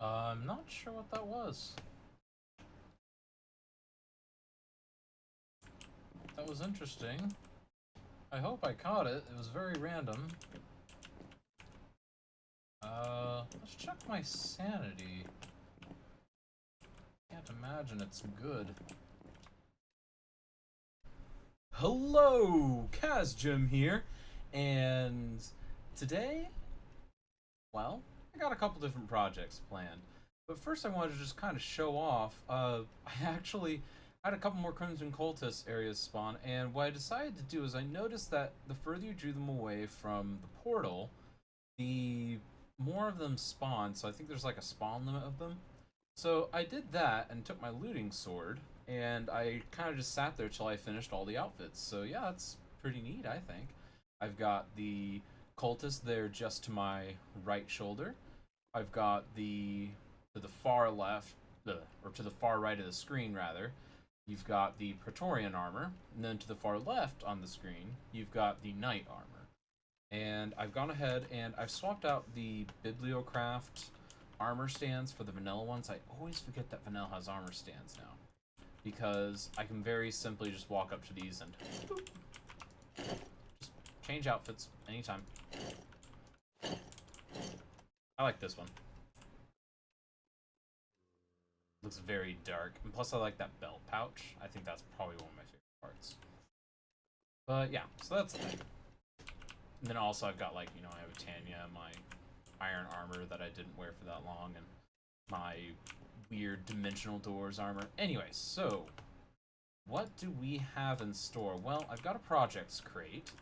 I'm not sure what that was. That was interesting. I hope I caught it. It was very random. Let's check my sanity. Can't imagine it's good. Hello, Jim here, and today, well, I got a couple different projects planned. But first I wanted to just kind of show off, I actually had a couple more Crimson Cultist areas spawn, and what I decided to do is I noticed that the further you drew them away from the portal, the more of them spawn, so I think there's like a spawn limit of them. So I did that and took my looting sword, and I kind of just sat there till I finished all the outfits. So yeah, that's pretty neat, I think. I've got the cultist there just to my right shoulder. I've got to the far left, or to the far right of the screen rather, you've got the Praetorian armor, and then to the far left on the screen, you've got the Knight armor. And I've gone ahead and I've swapped out the Bibliocraft armor stands for the vanilla ones. I always forget that vanilla has armor stands now, because I can very simply just walk up to these and boop, just change outfits anytime. I like this one. Looks very dark, and plus I like that belt pouch. I think that's probably one of my favorite parts. But yeah, so that's the thing. And then also I've got, like, you know, I have Tanya, my iron armor that I didn't wear for that long, and my weird dimensional doors armor. Anyway, so what do we have in store? Well, I've got a projects crate,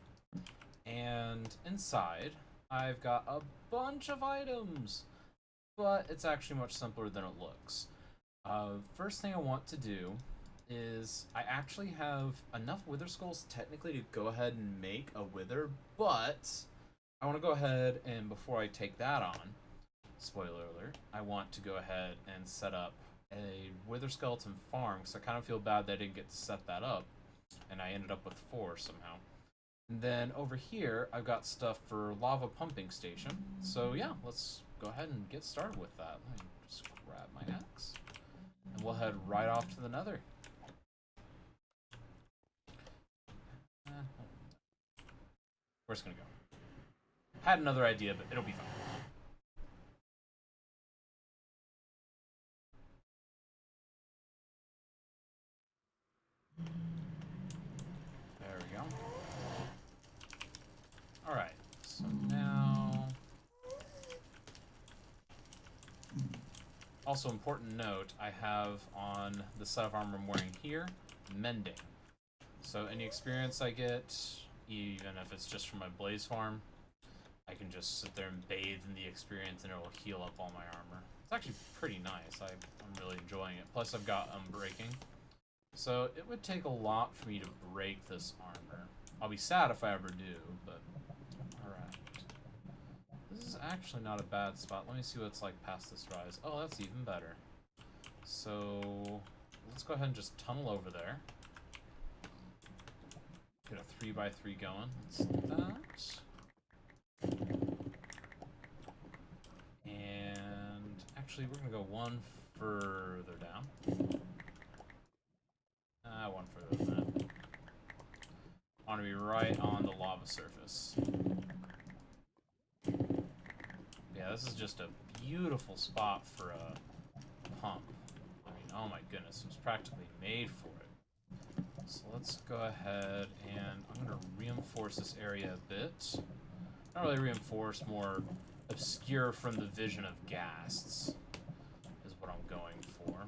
and inside I've got a bunch of items, but it's actually much simpler than it looks. First thing I want to do is I actually have enough wither skulls technically to go ahead and make a wither, but I want to go ahead and before I take that on, spoiler alert, I want to go ahead and set up a wither skeleton farm, because I kind of feel bad that I didn't get to set that up, and I ended up with 4 somehow. And then over here, I've got stuff for lava pumping station. So yeah, let's go ahead and get started with that. Let me just grab my axe, and we'll head right off to the Nether. Where's it gonna go? Had another idea, but it'll be fine. There we go. Alright, so now... Also, important note, I have on the set of armor I'm wearing here, mending. So any experience I get, even if it's just from my blaze farm, I can just sit there and bathe in the experience and it will heal up all my armor. It's actually pretty nice. I'm really enjoying it. Plus I've got unbreaking. So it would take a lot for me to break this armor. I'll be sad if I ever do, but alright. This is actually not a bad spot. Let me see what it's like past this rise. Oh, that's even better. So let's go ahead and just tunnel over there. Get a 3x3 going. Let's do that. And actually, we're gonna go one further down. One further than that. I want to be right on the lava surface. Yeah, this is just a beautiful spot for a pump. I mean, oh my goodness, it was practically made for it. So let's go ahead and I'm going to reinforce this area a bit. Not really reinforce, more obscure from the vision of ghasts is what I'm going for.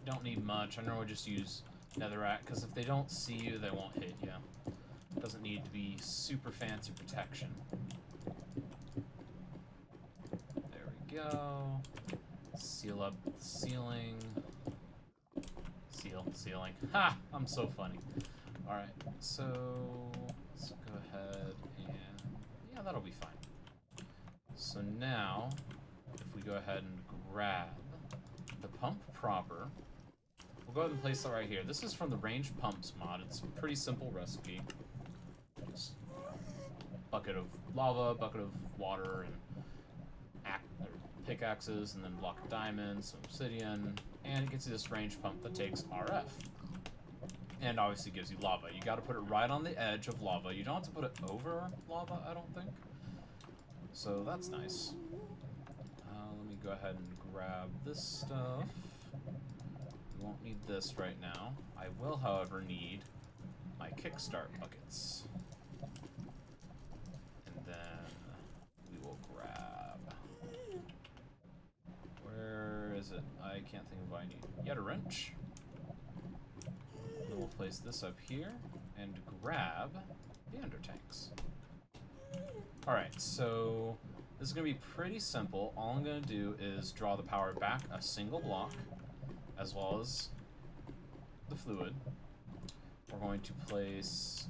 Don't need much. I normally just use netherrack, because if they don't see you, they won't hit you. Doesn't need to be super fancy protection. There we go. Seal up the ceiling. Ceiling. Ha! I'm so funny. Alright, so let's go ahead and... yeah, that'll be fine. So now, if we go ahead and grab the pump proper, we'll go ahead and place it right here. This is from the ranged pumps mod. It's a pretty simple recipe. Just bucket of lava, bucket of water, and pickaxes, and then a block of diamonds, some obsidian, and it gets you this range pump that takes RF. And obviously gives you lava. You gotta put it right on the edge of lava. You don't have to put it over lava, I don't think. So that's nice. Let me go ahead and grab this stuff. We won't need this right now. I will, however, need my kickstart buckets. And then we will grab... Where is it? I can't think of what I need. Yet a wrench. Then we'll place this up here and grab the ender tanks. Alright, so this is going to be pretty simple. All I'm going to do is draw the power back a single block, as well as the fluid. We're going to place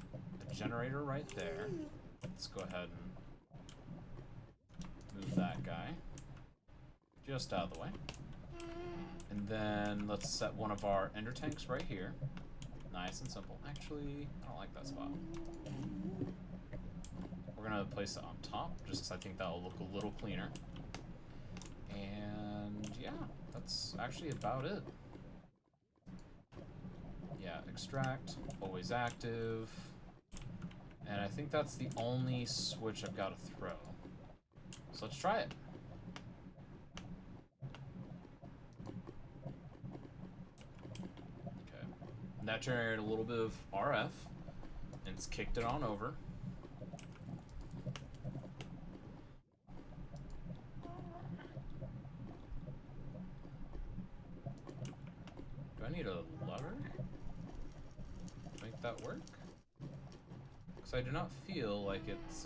a generator right there. Let's go ahead and move that guy just out of the way. And then let's set one of our ender tanks right here. Nice and simple. Actually, I don't like that spot. We're going to place it on top, just because I think that'll look a little cleaner. And yeah, that's actually about it. Yeah, extract, always active. And I think that's the only switch I've got to throw. So let's try it. Okay. And that generated a little bit of RF, and it's kicked it on over. Do I need a lever to make that work? Because I do not feel like it's,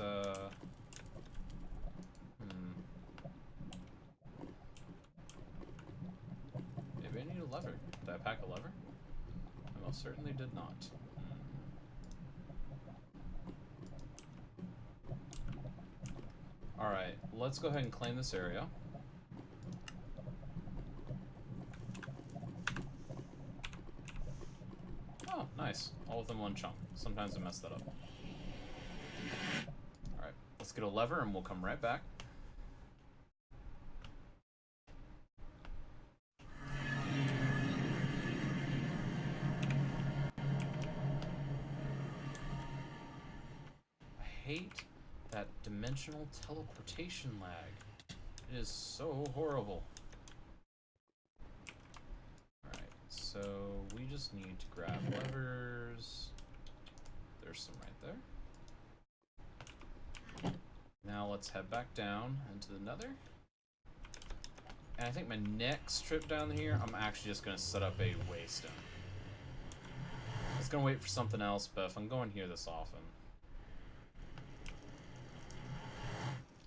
Maybe I need a lever. Did I pack a lever? I most certainly did not. Alright, let's go ahead and claim this area. Oh, nice. All within one chunk. Sometimes I mess that up. Alright, let's get a lever and we'll come right back. I hate that dimensional teleportation lag. It is so horrible. So we just need to grab levers. There's some right there. Now let's head back down into the Nether. And I think my next trip down here, I'm actually just going to set up a waystone. I was going to wait for something else, but if I'm going here this often.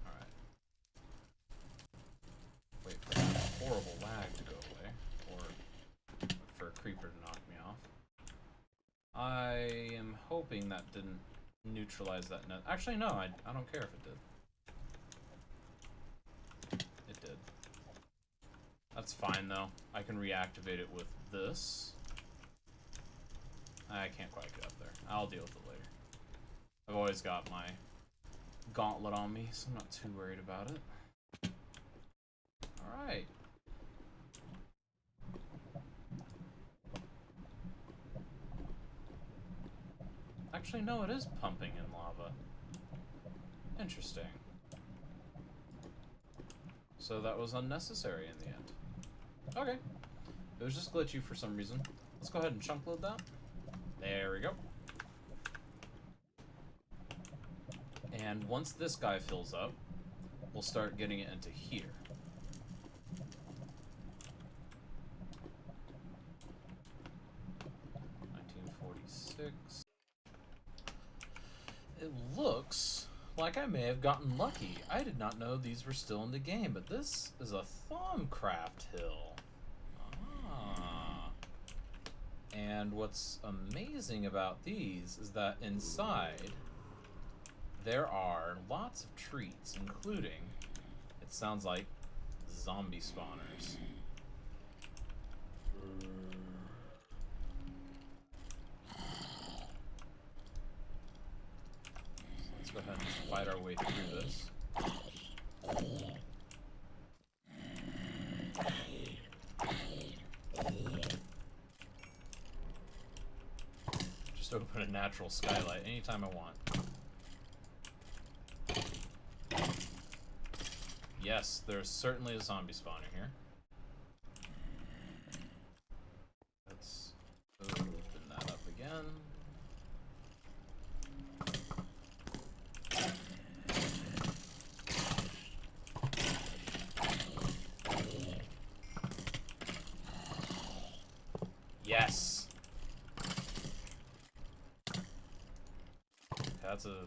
Alright. Wait for that horrible lag to go away. Or for a creeper to knock me off. I am hoping that didn't neutralize that net. Actually, no, I don't care if it did. It did. That's fine, though. I can reactivate it with this. I can't quite get up there. I'll deal with it later. I've always got my gauntlet on me, so I'm not too worried about it. Alright. Actually, no, it is pumping in lava. Interesting. So that was unnecessary in the end. Okay. It was just glitchy for some reason. Let's go ahead and chunk load that. There we go. And once this guy fills up, we'll start getting it into here. It looks like I may have gotten lucky. I did not know these were still in the game, but this is a Thaumcraft hill. Ah. And what's amazing about these is that inside there are lots of treats, including, it sounds like, zombie spawners. Go ahead and fight our way through this. natural skylight anytime I want. Yes, there's certainly a zombie spawner here. Let's open that up again. Yes! That's a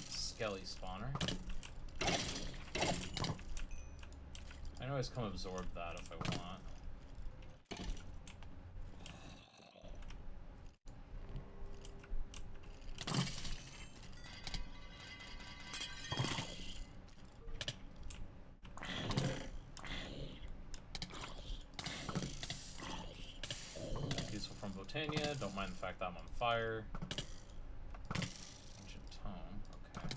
skelly spawner. I can always come absorb that if I want. Useful from Botania, don't mind the fact that I'm on fire. Ancient tome, okay.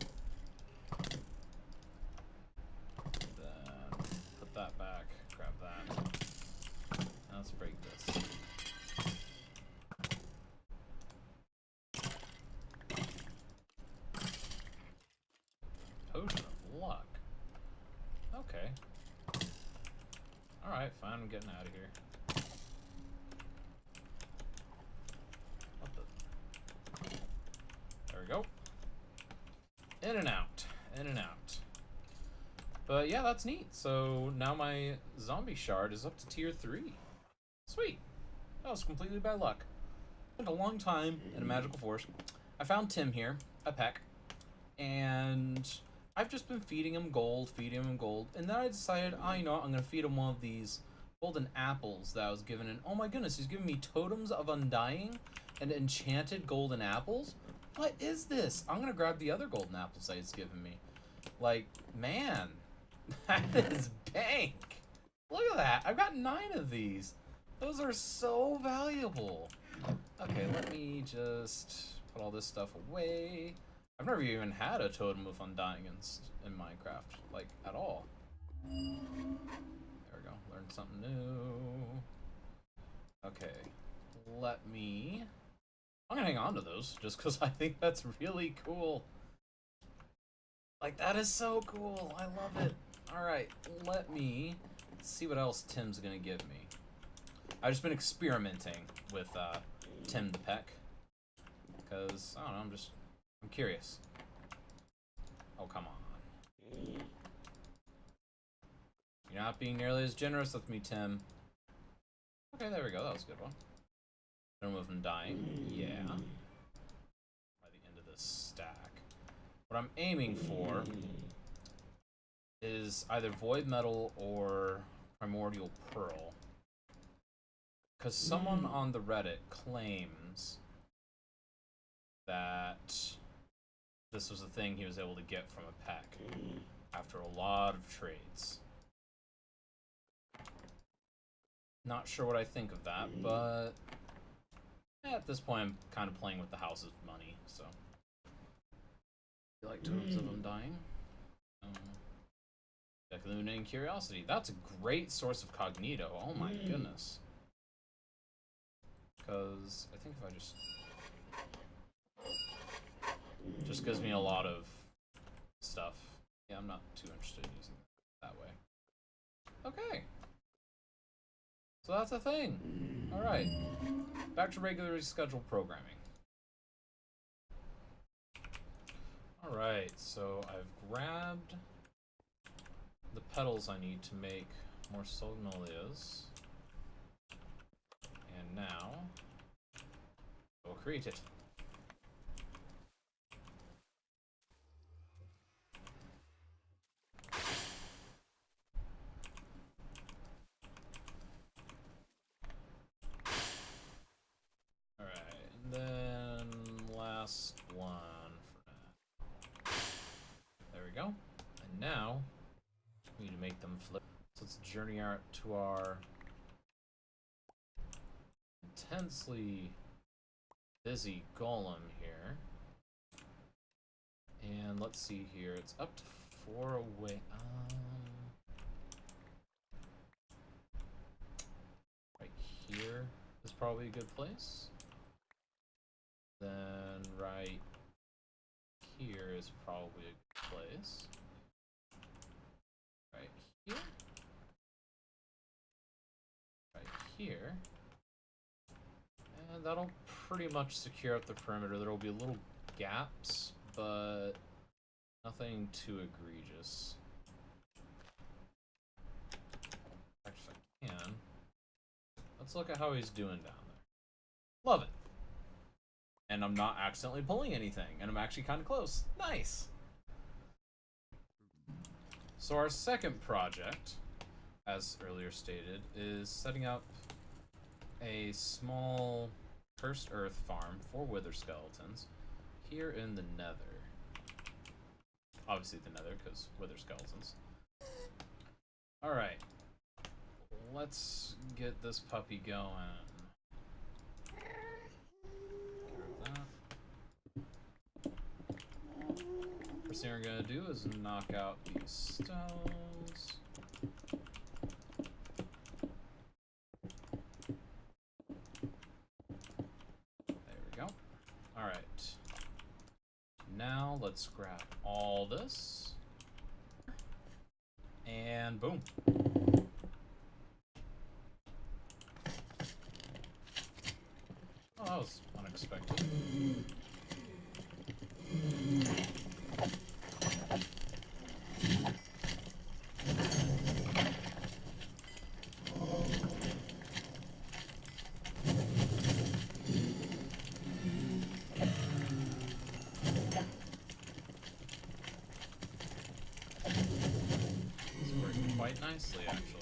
Then put that back, grab that. Now let's break this. Potion of luck. Okay. Alright, fine, I'm getting out of here. What the? There we go. In and out. In and out. But yeah, that's neat. So now my zombie shard is up to tier 3. Sweet. That was completely by luck. Spent a long time in a magical forest. I found Tim here, a peck, and I've just been feeding him gold, and then I decided, you know what, I'm gonna feed him one of these golden apples that I was given, and oh my goodness, he's giving me totems of undying and enchanted golden apples. What is this? I'm gonna grab the other golden apples that he's given me. Like, man, that is bank. Look at that. I've got 9 of these. Those are so valuable. Okay, let me just put all this stuff away. I've never even had a totem of undying in Minecraft, like, at all. There we go. Learned something new. Okay, I'm gonna hang on to those just because I think that's really cool. Like, that is so cool. I love it. Alright, let me see what else Tim's gonna give me. I've just been experimenting with Tim the Peck. Because, I don't know, I'm curious. Oh, come on. You're not being nearly as generous with me, Tim. Okay, there we go. That was a good one. Don't move him dying. Yeah. By the end of this stack. What I'm aiming for is either Void Metal or Primordial Pearl. Because someone on the Reddit claims that this was a thing he was able to get from a pack after a lot of trades. Not sure what I think of that, but at this point I'm kind of playing with the house's money, so. You like Totems of Undying? Illuminating Curiosity. That's a great source of cognito. Oh my goodness. Because I think if I just gives me a lot of stuff. Yeah, I'm not too interested in using it that way. Okay. So that's a thing. Alright. Back to regularly scheduled programming. Alright, so I've grabbed the petals I need to make more Sognolias. And now we'll create it. Alright, and then last one for now. There we go. And now we need to make them flip. So let's journey out to our intensely busy golem here. And let's see here. It's up to 4 away. Right here is probably a good place. Then right here is probably a good place. Right here. Right here. And that'll pretty much secure up the perimeter. There will be little gaps, but nothing too egregious. Actually, I can. Let's look at how he's doing down there. Love it. And I'm not accidentally pulling anything, and I'm actually kind of close. Nice. So our second project, as earlier stated, is setting up a small cursed earth farm for wither skeletons here in the Nether. Obviously the Nether, because wither skeletons. Alright. Let's get this puppy going. First thing we're gonna do is knock out these stones. There we go. Alright. Now let's grab all this. And boom. Oh, that was unexpected. It's working quite nicely, actually.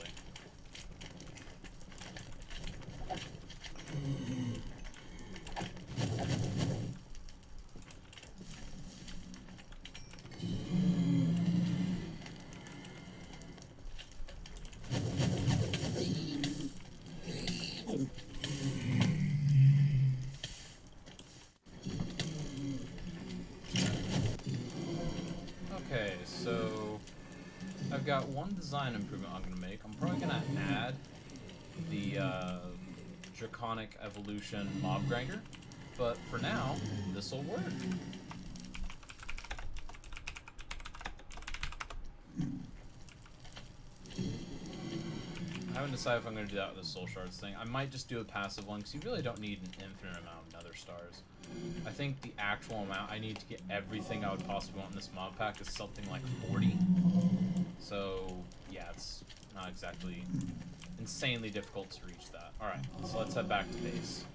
Okay, so I've got one design improvement I'm going to make. I'm probably going to add the Draconic Evolution Mob Grinder, but for now, this will work. I haven't decided if I'm going to do that with the Soul Shards thing. I might just do a passive one, because you really don't need an infinite amount of Nether stars. I think the actual amount I need to get everything I would possibly want in this mod pack is something like 40. So, yeah, it's not exactly insanely difficult to reach that. Alright, so let's head back to base.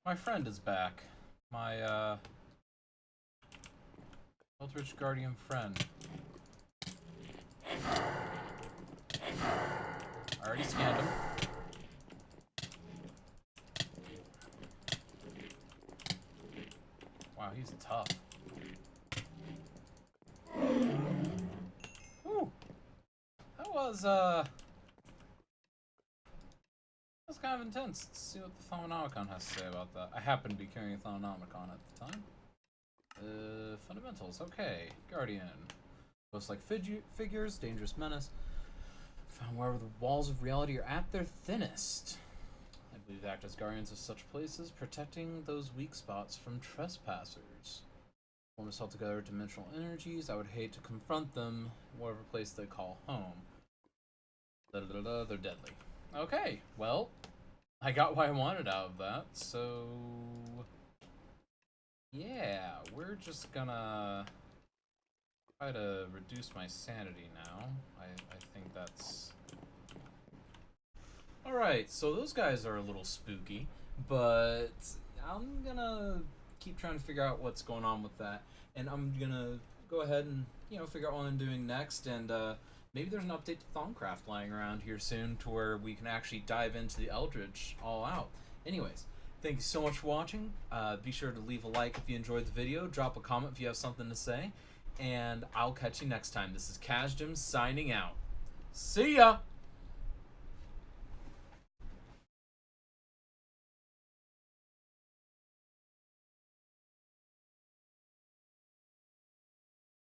My friend is back. My, Eldritch Guardian friend. I already scanned him. Wow, he's tough. Whew. That was kind of intense. Let's see what the Thaumanomicon has to say about that. I happen to be carrying a Thaumanomicon at the time. Fundamentals. Okay. Guardian. Ghost-like figures, dangerous menace. Found wherever the walls of reality are at their thinnest. I believe they act as guardians of such places, protecting those weak spots from trespassers. Form us all together dimensional energies. I would hate to confront them, whatever place they call home. They're deadly. Okay, well, I got what I wanted out of that, so yeah, we're just gonna try to reduce my sanity now. I think that's... Alright, so those guys are a little spooky, but I'm gonna keep trying to figure out what's going on with that, and I'm gonna go ahead and, you know, figure out what I'm doing next, and maybe there's an update to Thaumcraft lying around here soon to where we can actually dive into the Eldritch all out. Anyways, Thank you so much for watching. Be sure to leave a like if you enjoyed the video. Drop a comment if you have something to say. And I'll catch you next time. This is Kazjim signing out. See ya!